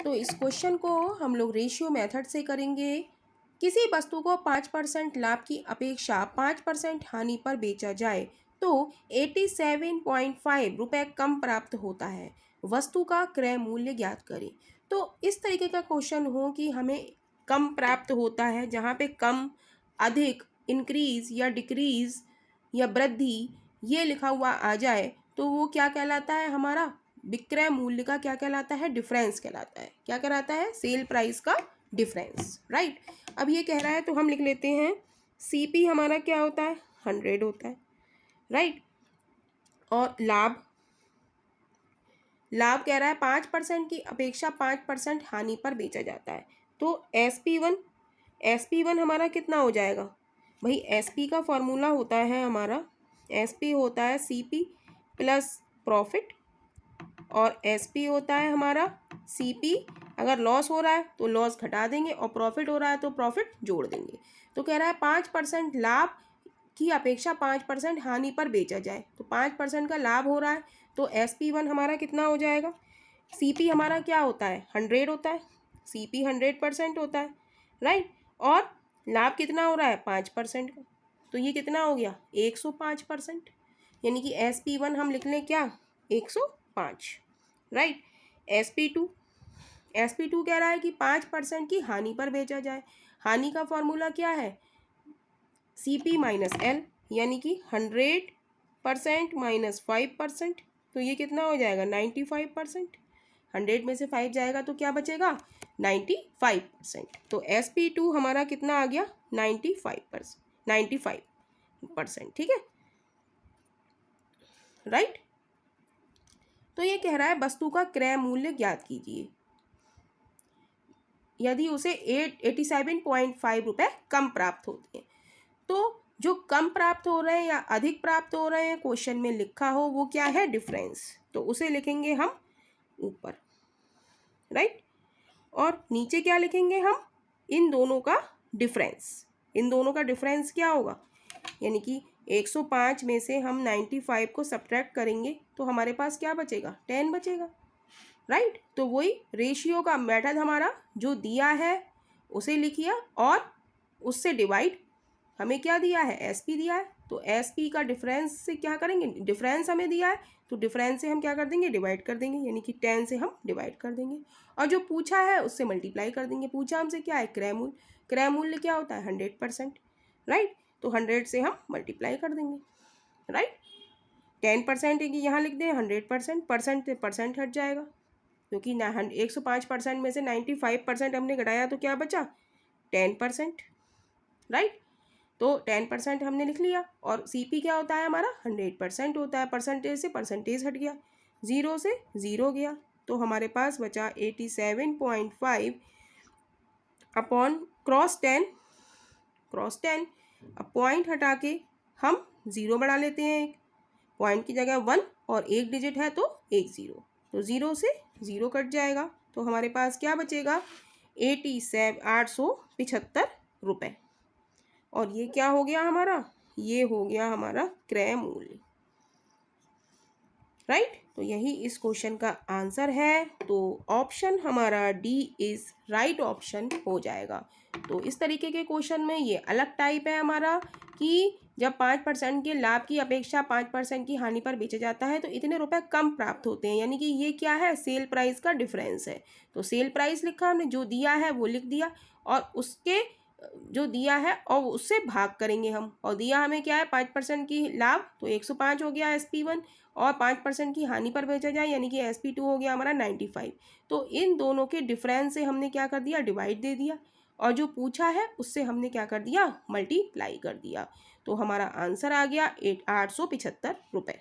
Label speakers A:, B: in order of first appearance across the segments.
A: तो इस क्वेश्चन को हम लोग रेशियो मेथड से करेंगे। किसी वस्तु को 5% लाभ की अपेक्षा 5% हानि पर बेचा जाए तो 87.5 रुपये कम प्राप्त होता है। वस्तु का क्रय मूल्य ज्ञात करें। तो इस तरीके का क्वेश्चन हो कि हमें कम प्राप्त होता है, जहाँ पे कम, अधिक, इंक्रीज या डिक्रीज या वृद्धि ये लिखा हुआ आ जाए तो वो क्या कहलाता है, हमारा विक्रय मूल्य का क्या कहलाता है, डिफरेंस कहलाता है। क्या कहलाता है, सेल प्राइस का डिफरेंस, राइट। अब ये कह रहा है तो हम लिख लेते हैं सीपी हमारा क्या होता है, 100 होता है, राइट। और लाभ कह रहा है 5% की अपेक्षा 5% हानि पर बेचा जाता है। तो SP1 हमारा कितना हो जाएगा भाई, SP का फॉर्मूला होता है हमारा, SP होता है CP प्लस प्रॉफिट, और SP होता है हमारा CP। अगर लॉस हो रहा है तो लॉस घटा देंगे और प्रॉफिट हो रहा है तो प्रॉफिट जोड़ देंगे। तो कह रहा है 5% लाभ की अपेक्षा 5% हानि पर बेचा जाए, तो 5% का लाभ हो रहा है तो SP1 हमारा कितना हो जाएगा, CP हमारा क्या होता है, 100 होता है, CP 100% होता है, राइट। और लाभ कितना हो रहा है, 5% का, तो ये कितना हो गया, 105%। यानी कि SP1 हम लिख लें क्या, 105, राइट। SP2 कह रहा है कि 5% की हानि पर बेचा जाए। हानि का फॉर्मूला क्या है, CP माइनस L, यानी कि 100% माइनस 5%, तो ये कितना हो जाएगा, 95%। 100 में से 5 जाएगा तो क्या बचेगा, 95%। तो SP2 हमारा कितना आ गया, 95%, ठीक है, राइट। तो ये कह रहा है वस्तु का क्रय मूल्य ज्ञात कीजिए यदि उसे 87.5 रुपये कम प्राप्त होते हैं। तो जो कम प्राप्त हो रहे हैं या अधिक प्राप्त हो रहे हैं क्वेश्चन में लिखा हो वो क्या है, डिफरेंस, तो उसे लिखेंगे हम ऊपर, राइट। और नीचे क्या लिखेंगे हम, इन दोनों का डिफरेंस। इन दोनों का डिफरेंस क्या होगा, यानी कि 105 में से हम 95 को सब्ट्रैक्ट करेंगे तो हमारे पास क्या बचेगा, 10 बचेगा, राइट। तो वही रेशियो का मेथड हमारा जो दिया है उसे लिखिए और उससे डिवाइड, हमें क्या दिया है, SP दिया है, तो SP का डिफरेंस से क्या करेंगे, डिफरेंस हमें दिया है तो डिफरेंस से हम क्या कर देंगे, डिवाइड कर देंगे, यानी कि 10 से हम डिवाइड कर देंगे और जो पूछा है उससे मल्टीप्लाई कर देंगे। पूछा हमसे क्या है, क्रय मूल्य। क्रय मूल्य क्या होता है, 100%, राइट। तो 100 से हम मल्टीप्लाई कर देंगे, राइट। 10% यहाँ लिख दें, 100%, परसेंट हट जाएगा क्योंकि 105% में से 95% हमने घटाया तो क्या बचा, 10%, राइट। तो 10% हमने लिख लिया और CP क्या होता है हमारा, 100% होता है। परसेंटेज से परसेंटेज हट गया, 0 से 0 गया, तो हमारे पास बचा 87.5 अपॉन क्रॉस 10। अब पॉइंट हटा के हम 0 बढ़ा लेते हैं, एक पॉइंट की जगह 1 और एक डिजिट है तो एक 0, तो 0 से 0 कट जाएगा, तो हमारे पास क्या बचेगा, 875 रुपये। और ये क्या हो गया हमारा, ये हो गया हमारा क्रय मूल्य, राइट। तो यही इस क्वेश्चन का आंसर है। तो ऑप्शन हमारा D इज राइट ऑप्शन हो जाएगा। तो इस तरीके के क्वेश्चन में ये अलग टाइप है हमारा कि जब 5% के लाभ की अपेक्षा 5% की हानि पर बेचा जाता है तो इतने रुपए कम प्राप्त होते हैं, यानी कि ये क्या है, सेल प्राइस का डिफरेंस है। तो सेल प्राइस लिखा हमने, जो दिया है वो लिख दिया और उसके जो दिया है और उससे भाग करेंगे हम, और दिया हमें क्या है, 5% की लाभ तो 105 हो गया SP1, और 5% की हानि पर बेचा जाए यानी कि SP2 हो गया हमारा 95। तो इन दोनों के डिफरेंस से हमने क्या कर दिया, डिवाइड दे दिया, और जो पूछा है उससे हमने क्या कर दिया, मल्टीप्लाई कर दिया। तो हमारा आंसर आ गया 875 रुपये।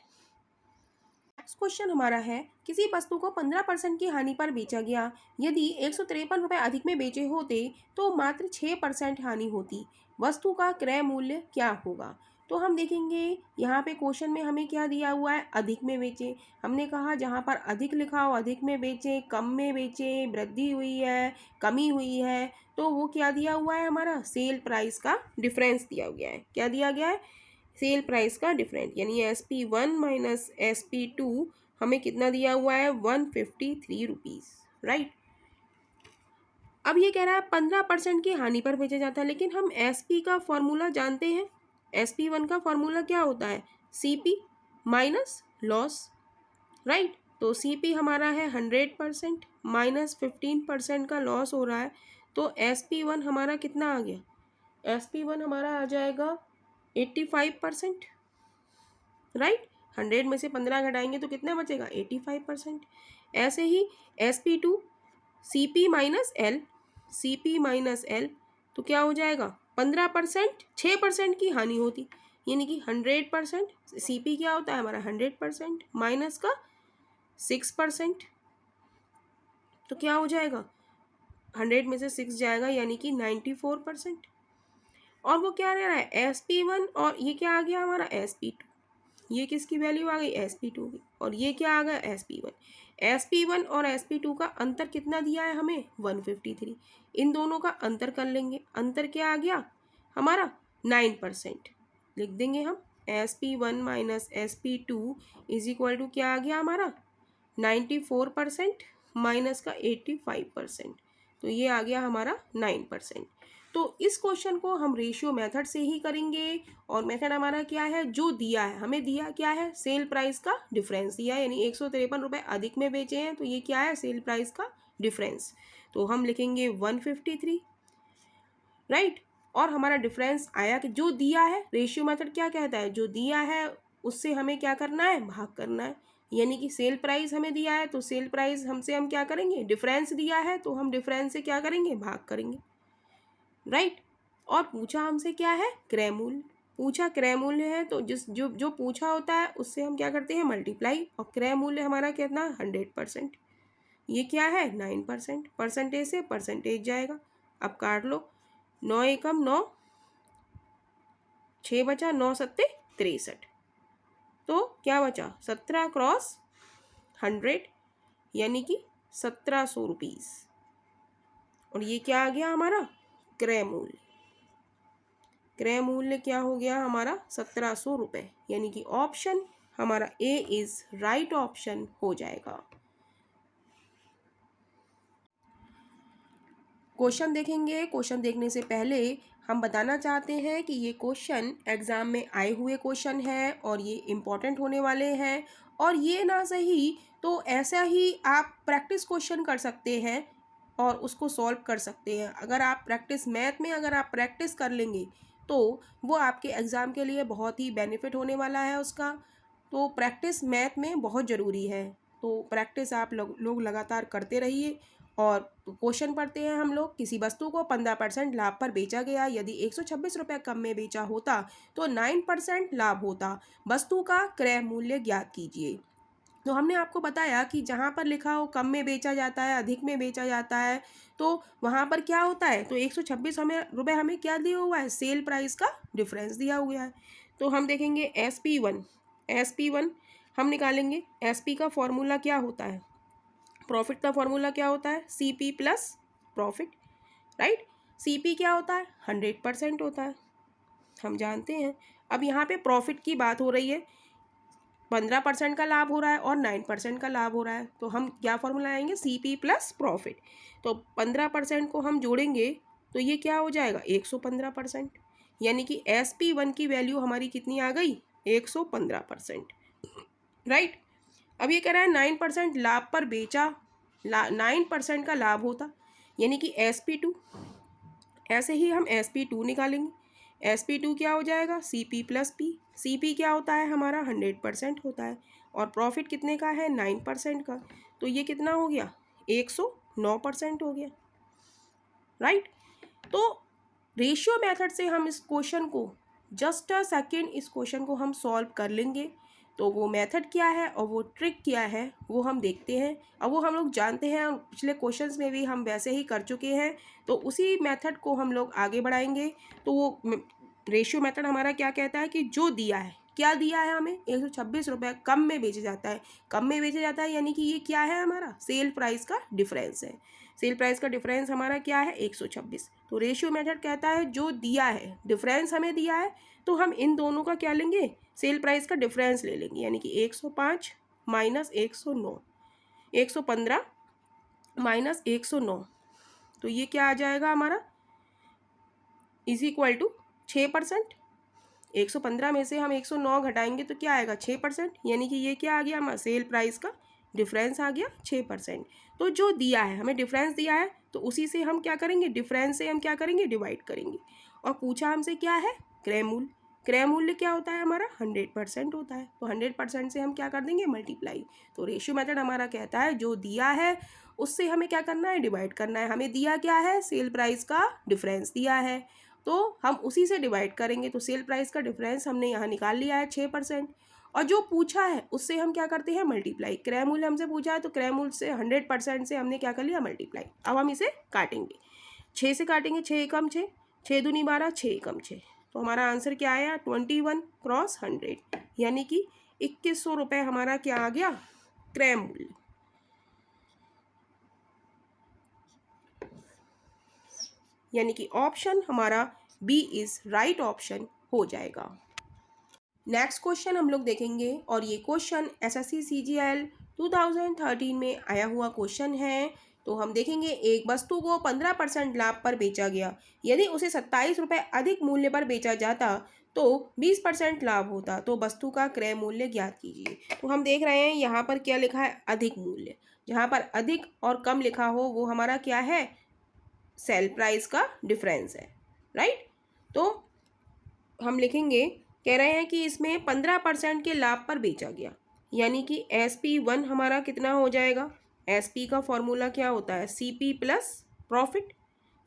A: नेक्स्ट क्वेश्चन हमारा है, किसी वस्तु को 15% की हानि पर बेचा गया, यदि 153 रुपये अधिक में बेचे होते तो मात्र 6% हानि होती, वस्तु का क्रय मूल्य क्या होगा। तो हम देखेंगे यहाँ पे क्वेश्चन में हमें क्या दिया हुआ है, अधिक में बेचे। हमने कहा जहाँ पर अधिक लिखा हो अधिक में बेचे, कम में बेचे, वृद्धि हुई है, कमी हुई है, तो वो क्या दिया हुआ है हमारा, सेल प्राइस का डिफरेंस दिया गया है। क्या दिया गया है, सेल प्राइस का डिफरेंट, यानी SP1 माइनस SP2 हमें कितना दिया हुआ है, 153 रुपीज़, राइट। अब ये कह रहा है 15% की हानि पर बेचा जाता है, लेकिन हम एसपी का फॉर्मूला जानते हैं। SP1 का फॉर्मूला क्या होता है? CP minus loss, right. तो CP हमारा है 100% माइनस 15% का लॉस हो रहा है, तो SP1 हमारा कितना आ गया? SP1 हमारा आ जाएगा 85%, राइट। 100 में से 15 घटाएंगे तो कितना बचेगा? 85%। ऐसे ही SP2 CP minus L, CP minus L, तो क्या हो जाएगा? 15%, 6% की हानि होती, यानी कि 100%। CP क्या होता है हमारा? 100% माइनस का 6%, तो क्या हो जाएगा? 100 में से 6 जाएगा, यानी कि 94%। और वो क्या रह रहा है? SP1, और ये क्या आ गया हमारा? SP2। ये किसकी वैल्यू आ गई? SP2 की। और ये क्या आ गया? SP1। SP1 और SP2 का अंतर कितना दिया है हमें? 153। इन दोनों का अंतर कर लेंगे, अंतर क्या आ गया हमारा? 9%। लिख देंगे हम SP1 minus SP2 is equal to क्या आ गया हमारा? 94% माइनस का 85%, तो ये आ गया हमारा 9%। तो इस क्वेश्चन को हम रेशियो मेथड से ही करेंगे, और मेथड हमारा क्या है? जो दिया है हमें, दिया क्या है? सेल प्राइस का डिफरेंस दिया है, यानी 153 रुपये अधिक में बेचे हैं, तो ये क्या है? सेल प्राइस का डिफरेंस। तो हम लिखेंगे 153, राइट। और हमारा डिफरेंस आया कि जो दिया है, रेशियो मेथड क्या कहता है? जो दिया है उससे हमें क्या करना है? भाग करना है। यानी कि सेल प्राइस हमें दिया है, तो सेल प्राइस हमसे हम क्या करेंगे? डिफरेंस दिया है तो हम डिफरेंस से क्या करेंगे? भाग करेंगे, राइट। और पूछा हमसे क्या है? क्रय मूल्य। पूछा क्रय मूल्य है, तो जिस जो जो पूछा होता है उससे हम क्या करते हैं? मल्टीप्लाई। और क्रय मूल्य हमारा कितना? 100%। ये क्या है? 9%। परसेंटेज से परसेंटेज जाएगा, अब काट लो। 9 एकम 9, 6 बचा, 9 सत्ते 63, तो क्या बचा? 17 क्रॉस 100, यानी कि 1700 रुपीज़। और ये क्या आ गया हमारा? क्रय मूल्य। क्रय मूल्य क्या हो गया हमारा? 1700 रुपये, यानी कि ऑप्शन हमारा ए इज राइट ऑप्शन हो जाएगा। क्वेश्चन देखेंगे। क्वेश्चन देखने से पहले हम बताना चाहते हैं कि ये क्वेश्चन एग्ज़ाम में आए हुए क्वेश्चन है और ये इम्पॉर्टेंट होने वाले हैं, और ये ना सही तो ऐसा ही आप प्रैक्टिस क्वेश्चन कर सकते हैं और उसको सॉल्व कर सकते हैं। अगर आप प्रैक्टिस मैथ में अगर आप प्रैक्टिस कर लेंगे तो वो आपके एग्ज़ाम के लिए बहुत ही बेनिफिट होने वाला है उसका। तो प्रैक्टिस मैथ में बहुत ज़रूरी है, तो प्रैक्टिस आप लोग लगातार करते रहिए। और क्वेश्चन पढ़ते हैं हम लोग, किसी वस्तु को 15% लाभ पर बेचा गया, यदि 126 रुपये कम में बेचा होता तो 9% लाभ होता, वस्तु का क्रय मूल्य ज्ञात कीजिए। तो हमने आपको बताया कि जहाँ पर लिखा हो कम में बेचा जाता है, अधिक में बेचा जाता है, तो वहाँ पर क्या होता है? तो 126 रुपये हमें क्या दिया हुआ है? सेल प्राइस का डिफरेंस दिया हुआ है। तो हम देखेंगे SP1 हम निकालेंगे। SP का फॉर्मूला क्या होता है? प्रॉफिट का फॉर्मूला क्या होता है? CP plus profit, right. CP क्या होता है? 100% होता है, हम जानते हैं। अब यहाँ पे प्रॉफिट की बात हो रही है, 15% का लाभ हो रहा है और 9% का लाभ हो रहा है, तो हम क्या फॉर्मूला आएंगे? CP plus profit. तो 15% को हम जोड़ेंगे तो ये क्या हो जाएगा? 115%, यानी कि SP1 की वैल्यू हमारी कितनी आ गई? 115%, राइट। अब ये कह रहा है 9% लाभ पर बेचा, 9% का लाभ होता, यानी कि SP2। ऐसे ही हम SP2 निकालेंगे। SP2 क्या हो जाएगा? CP plus P। CP क्या होता है हमारा? 100% होता है, और प्रॉफिट कितने का है? 9% का, तो ये कितना हो गया? 109% हो गया, राइट। तो रेशियो मेथड से हम इस क्वेश्चन को, जस्ट अ सेकेंड, इस क्वेश्चन को हम सॉल्व कर लेंगे। तो वो मेथड क्या है और वो ट्रिक क्या है वो हम देखते हैं। अब वो हम लोग जानते हैं, पिछले क्वेश्चंस में भी हम वैसे ही कर चुके हैं, तो उसी मेथड को हम लोग आगे बढ़ाएंगे। तो वो रेशियो मेथड हमारा क्या कहता है कि जो दिया है, क्या दिया है हमें? 126 रुपये कम में बेचा जाता है। कम में बेचा जाता है यानी कि ये क्या है हमारा? सेल प्राइस का डिफरेंस है। सेल प्राइस का डिफरेंस हमारा क्या है? 126। तो रेशियो मेथड कहता है जो दिया है, डिफरेंस हमें दिया है, तो हम इन दोनों का क्या लेंगे? सेल प्राइस का डिफरेंस ले लेंगे, यानी कि 105 माइनस 109, 115 माइनस 109, तो ये क्या आ जाएगा हमारा इज इक्वल टू 6%। 115 में से हम 109 घटाएंगे तो क्या आएगा 6%, यानी कि ये क्या आ गया हमारा सेल प्राइस का डिफरेंस आ गया 6%। तो जो दिया है हमें डिफरेंस दिया है तो उसी से हम क्या करेंगे, डिफरेंस से हम क्या करेंगे डिवाइड करेंगे। और पूछा हमसे क्या है क्रय मूल्य। क्रय मूल्य क्या होता है हमारा 100% होता है, तो 100% से हम क्या कर देंगे मल्टीप्लाई। तो रेशियो मेथड हमारा कहता है जो दिया है उससे हमें क्या करना है डिवाइड करना है। हमें दिया क्या है सेल प्राइस का डिफरेंस दिया है तो हम उसी से डिवाइड करेंगे। तो सेल प्राइस का डिफरेंस हमने यहाँ निकाल लिया है 6%, और जो पूछा है उससे हम क्या करते हैं मल्टीप्लाई। क्रय मूल्य हमसे पूछा है तो क्रय मूल्य से 100% से हमने क्या कर लिया मल्टीप्लाई। अब हम इसे काटेंगे, 6 से काटेंगे, 6 एकम 6, 6 दूनी 12, 6 एकम 6, तो हमारा आंसर क्या आया 21 क्रॉस 100, यानी कि 2100 रुपये हमारा क्या आ गया क्रय मूल्य। यानी कि ऑप्शन हमारा बी इज राइट ऑप्शन हो जाएगा। नेक्स्ट क्वेश्चन हम लोग देखेंगे, और ये क्वेश्चन एसएससी सीजीएल 2013 में आया हुआ क्वेश्चन है। तो हम देखेंगे एक वस्तु को 15% लाभ पर बेचा गया, यदि उसे 27 रुपये अधिक मूल्य पर बेचा जाता तो 20% लाभ होता, तो वस्तु का क्रय मूल्य ज्ञात कीजिए। तो हम देख रहे हैं यहाँ पर क्या लिखा है अधिक मूल्य, जहाँ पर अधिक और कम लिखा हो वो हमारा क्या है सेल प्राइस का डिफरेंस है, राइट। तो हम लिखेंगे, कह रहे हैं कि इसमें 15% के लाभ पर बेचा गया, यानी कि SP1 हमारा कितना हो जाएगा। SP का फॉर्मूला क्या होता है CP प्लस प्रॉफिट।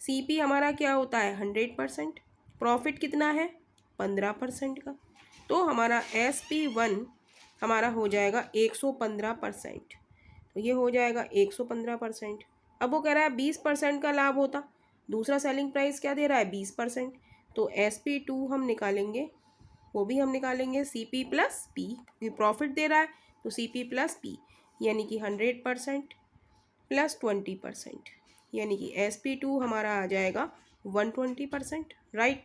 A: CP हमारा क्या होता है 100%, प्रॉफिट कितना है 15% का, तो हमारा SP1 हमारा हो जाएगा 115%, तो ये हो जाएगा 115%। अब वो कह रहा है 20% का लाभ होता, दूसरा सेलिंग प्राइस क्या दे रहा है 20%, तो SP2 हम निकालेंगे, वो भी हम निकालेंगे CP प्लस P, ये प्रॉफिट दे रहा है तो CP प्लस P, यानी कि 100% प्लस 20%, यानी कि SP2 हमारा आ जाएगा 120%, राइट।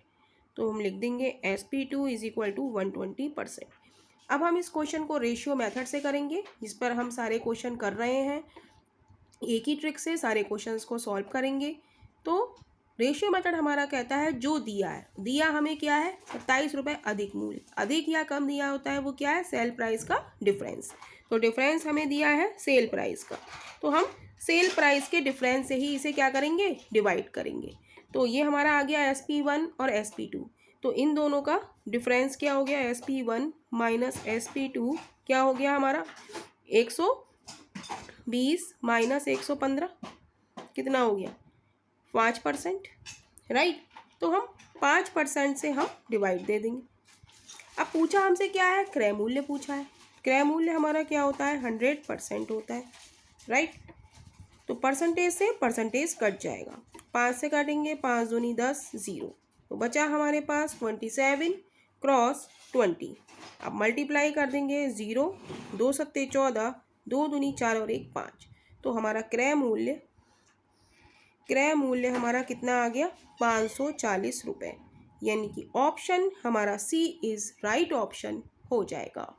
A: तो हम लिख देंगे SP2 इज इक्वल टू 120%। अब हम इस क्वेश्चन को रेशियो मेथड से करेंगे, जिस पर हम सारे क्वेश्चन कर रहे हैं। एक ही ट्रिक से सारे क्वेश्चंस को सॉल्व करेंगे। तो रेशियो मेथड हमारा कहता है जो दिया है, दिया हमें क्या है 27 रुपये अधिक मूल्य, अधिक या कम दिया होता है वो क्या है सेल प्राइस का डिफरेंस। तो डिफरेंस हमें दिया है सेल प्राइस का, तो हम सेल प्राइस के डिफरेंस से ही इसे क्या करेंगे डिवाइड करेंगे। तो ये हमारा आ गया SP1 और SP2, तो इन दोनों का डिफरेंस क्या हो गया SP1 माइनस SP2 क्या हो गया हमारा 120 माइनस 115 कितना हो गया 5%, राइट। तो हम 5% से हम डिवाइड दे देंगे। अब पूछा हमसे क्या है क्रय मूल्य पूछा है, क्रय मूल्य हमारा क्या होता है 100% होता है, राइट। तो परसेंटेज से परसेंटेज कट जाएगा, 5 से काटेंगे 5 दूनी 10 0, तो बचा हमारे पास 27 क्रॉस 20। अब मल्टीप्लाई कर देंगे 0 2 सत्ते 14, 2 दूनी 4 और 1 5, तो हमारा क्रय मूल्य हमारा कितना आ गया 540 रुपये, यानी कि ऑप्शन हमारा सी इज़ राइट ऑप्शन हो जाएगा।